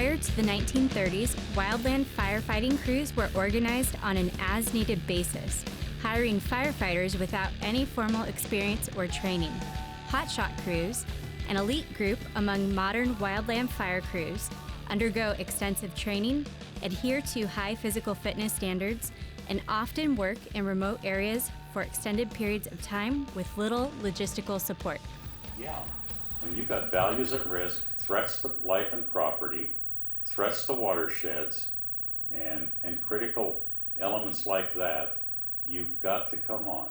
Prior to the 1930s, wildland firefighting crews were organized on an as-needed basis, hiring firefighters without any formal experience or training. HotShot crews, an elite group among modern wildland fire crews, undergo extensive training, adhere to high physical fitness standards, and often work in remote areas for extended periods of time with little logistical support. Yeah, when you've got values at risk, threats to life and property, threats to watersheds, and critical elements like that, you've got to come on.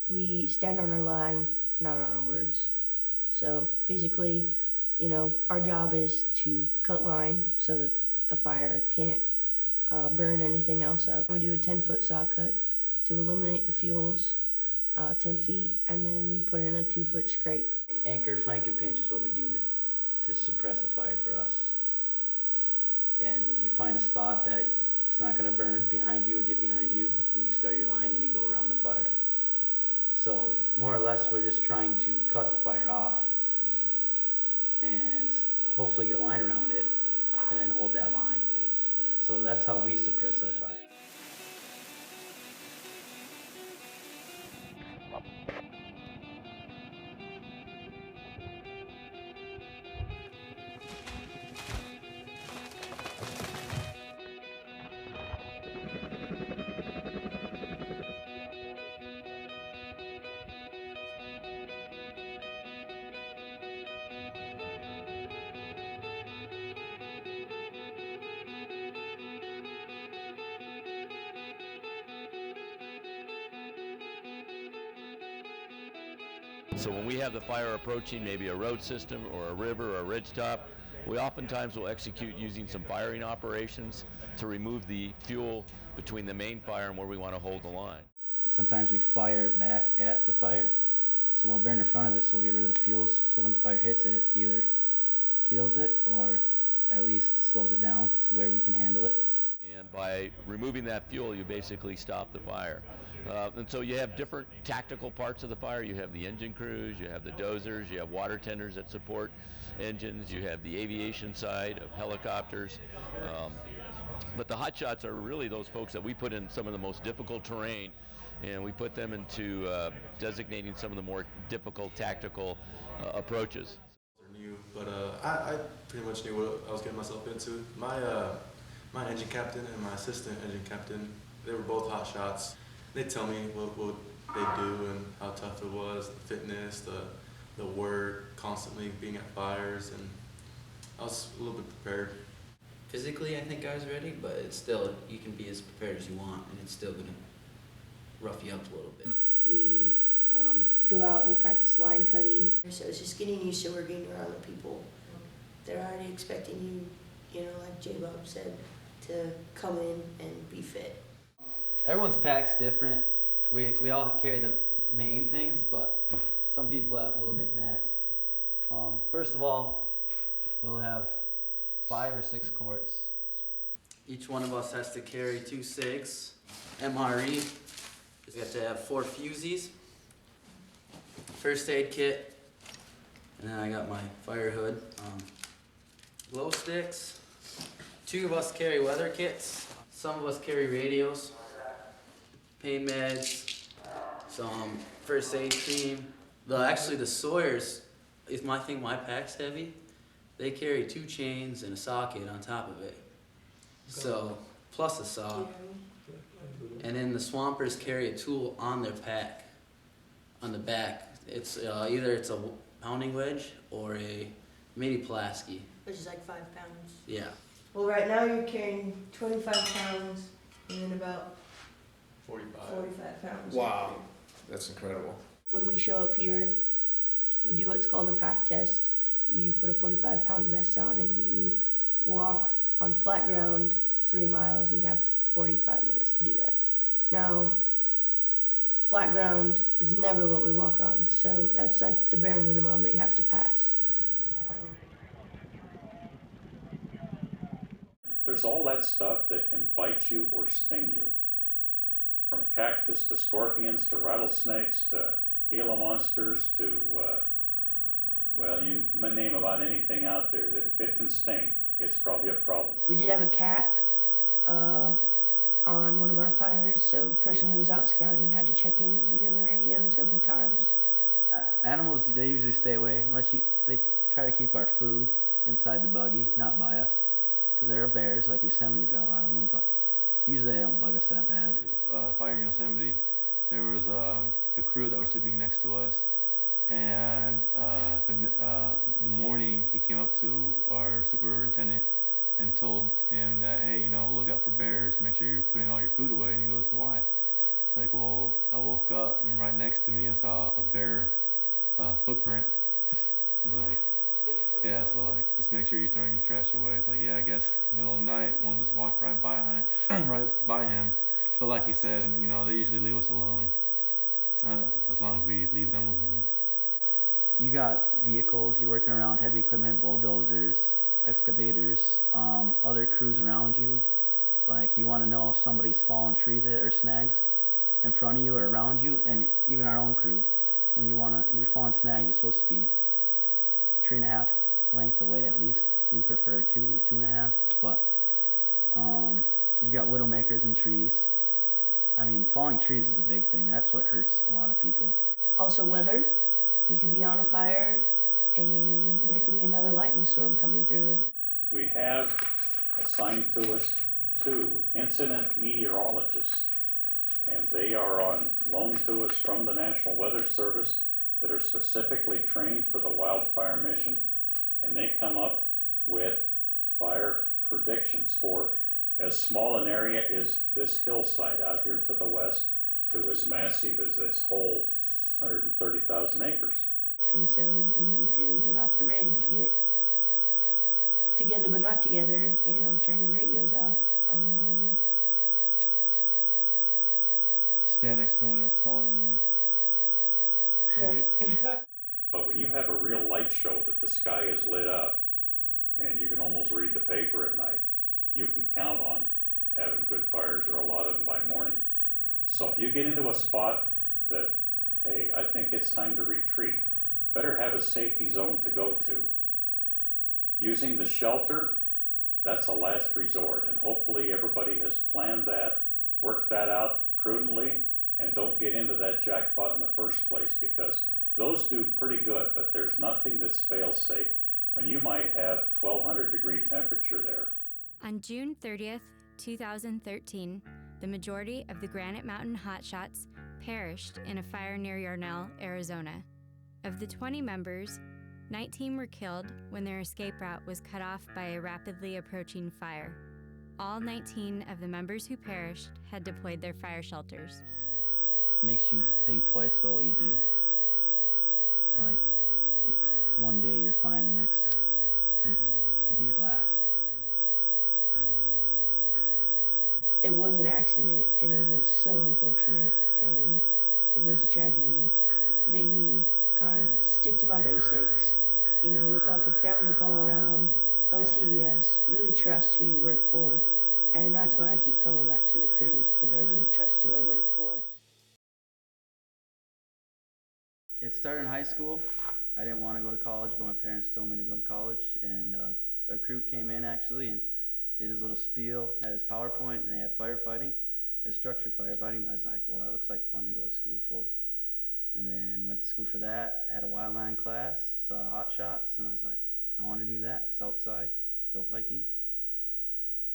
We stand on our line, not on our words. So basically, our job is to cut line so that the fire can't burn anything else up. We do a 10-foot saw cut to eliminate the fuels, 10 feet, and then we put in a 2-foot scrape. Anchor, flank, and pinch is what we do to suppress a fire for us. And you find a spot that it's not going to burn behind you or get behind you, and you start your line and you go around the fire. So more or less, we're just trying to cut the fire off and hopefully get a line around it and then hold that line. So that's how we suppress our fire. So when we have the fire approaching maybe a road system or a river or a ridgetop, we oftentimes will execute using some firing operations to remove the fuel between the main fire and where we want to hold the line. Sometimes we fire back at the fire, so we'll burn in front of it, so we'll get rid of the fuels, so when the fire hits it, either kills it or at least slows it down to where we can handle it. And by removing that fuel, you basically stop the fire. And so you have different tactical parts of the fire. You have the engine crews, you have the dozers, you have water tenders that support engines, you have the aviation side of helicopters. But the hotshots are really those folks that we put in some of the most difficult terrain, and we put them into designating some of the more difficult tactical approaches. They're new, but I pretty much knew what I was getting myself into. My engine captain and my assistant engine captain, they were both hot shots. They tell me what they do and how tough it was, the fitness, the work, constantly being at fires, and I was a little bit prepared. Physically, I think I was ready, but it's still, you can be as prepared as you want, and it's still going to rough you up a little bit. We go out and we practice line cutting. So it's just getting used to working around the people. They're already expecting you, like J-Bob said, to come in and be fit. Everyone's pack's different. We all carry the main things, but some people have little knickknacks. First of all, we'll have 5 or 6 quarts. Each one of us has to carry 2 SIGs, MRE. We have to have 4 fusees, first aid kit, and then I got my fire hood. Glow sticks. 2 of us carry weather kits. Some of us carry radios, pain meds, some first aid cream. Actually, the Sawyers, I think my pack's heavy. They carry 2 chains and a socket on top of it. So, plus a saw. And then the Swampers carry a tool on their pack, on the back. It's either it's a pounding wedge or a mini Pulaski. Which is like 5 pounds. Yeah. Well, right now you're carrying 25 pounds and then about 45 pounds. Wow, that's incredible. When we show up here, we do what's called a pack test. You put a 45-pound vest on and you walk on flat ground 3 miles, and you have 45 minutes to do that. Now, flat ground is never what we walk on, so that's like the bare minimum that you have to pass. There's all that stuff that can bite you or sting you. from cactus to scorpions to rattlesnakes to Gila monsters to, well, you name about anything out there that if it can sting, it's probably a problem. We did have a cat on one of our fires, so a person who was out scouting had to check in via the radio several times. Animals, they usually stay away unless they try to keep our food inside the buggy, not by us, because there are bears, like Yosemite's got a lot of them, but usually they don't bug us that bad. Fire in Yosemite, there was a crew that was sleeping next to us, and the morning he came up to our superintendent and told him that, hey, look out for bears, make sure you're putting all your food away. And he goes, why? It's like, well, I woke up and right next to me I saw a bear footprint. It's like, yeah, so like, just make sure you're throwing your trash away. It's like, yeah, I guess middle of the night, one just walked right by him. But like he said, they usually leave us alone, as long as we leave them alone. You got vehicles, you're working around heavy equipment, bulldozers, excavators, other crews around you. Like, you want to know if somebody's fallen trees or snags in front of you or around you, and even our own crew, when you're falling snags, you're supposed to be 3.5 length away at least. We prefer 2 to 2.5, but you got widowmakers in trees. I mean, falling trees is a big thing. That's what hurts a lot of people. Also weather. We could be on a fire and there could be another lightning storm coming through. We have assigned to us 2 incident meteorologists, and they are on loan to us from the National Weather Service that are specifically trained for the wildfire mission, and they come up with fire predictions for as small an area as this hillside out here to the west to as massive as this whole 130,000 acres. And so you need to get off the ridge, get together but not together, turn your radios off. Stand next to someone that's taller than you. Right. But when you have a real light show that the sky is lit up and you can almost read the paper at night, you can count on having good fires, or a lot of them by morning. So if you get into a spot that, hey, I think it's time to retreat, better have a safety zone to go to. Using the shelter, that's a last resort, and hopefully everybody has planned that, worked that out prudently, and don't get into that jackpot in the first place, because those do pretty good, but there's nothing that's fail-safe when you might have 1,200-degree temperature there. On June 30th, 2013, the majority of the Granite Mountain HotShots perished in a fire near Yarnell, Arizona. Of the 20 members, 19 were killed when their escape route was cut off by a rapidly approaching fire. All 19 of the members who perished had deployed their fire shelters. Makes you think twice about what you do. Like, one day you're fine, the next you could be your last. It was an accident and it was so unfortunate and it was a tragedy. It made me kind of stick to my basics, look up, look down, look all around, LCES, really trust who you work for, and that's why I keep coming back to the crews, because I really trust who I work for. It started in high school. I didn't want to go to college, but my parents told me to go to college, and a recruit came in actually and did his little spiel, had his PowerPoint, and they had firefighting, his structured firefighting. I was like, well, that looks like fun to go to school for. And then went to school for that, had a wildland class, saw HotShots, and I was like, I want to do that. It's outside, go hiking,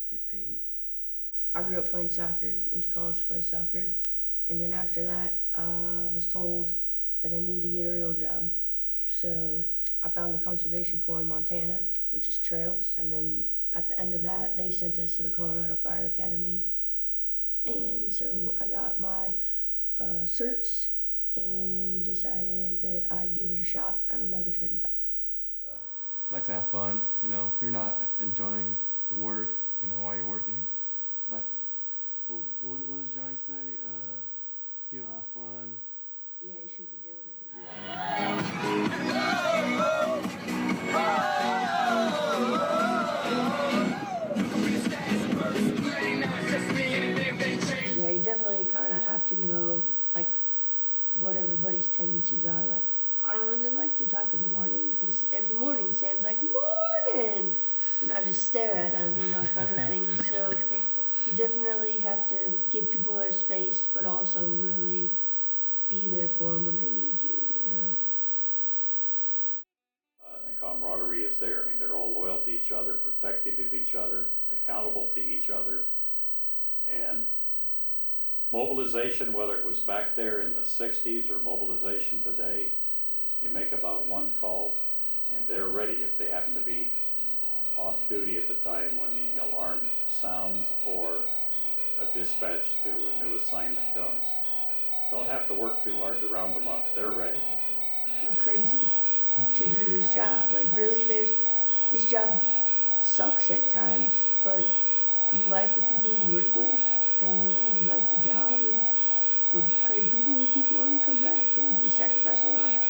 get paid. I grew up playing soccer, went to college to play soccer, and then after that, I was told that I needed to get a real job. So I found the Conservation Corps in Montana, which is trails, and then at the end of that, they sent us to the Colorado Fire Academy. And so I got my certs and decided that I'd give it a shot, and I'll never turn back. I like to have fun. If you're not enjoying the work, while you're working, like, what does Johnny say? If you don't have fun, Yeah, you shouldn't be doing it. Yeah, you definitely kind of have have to know, like, what everybody's tendencies are. Like, I don't really like to talk in the morning, and every morning Sam's like, morning, and I just stare at him, you know, kind of thing. So you definitely have to give people their space, but also really be there for them when they need you, you know. And camaraderie is there. I mean, they're all loyal to each other, protective of each other, accountable to each other. And mobilization, whether it was back there in the 60s or mobilization today, you make about one call and they're ready if they happen to be off duty at the time when the alarm sounds or a dispatch to a new assignment comes. Don't have to work too hard to round them up. They're ready. You're crazy to do this job. Like, really, this job sucks at times, but you like the people you work with, and you like the job, and we're crazy people who keep wanting to come back, and you sacrifice a lot.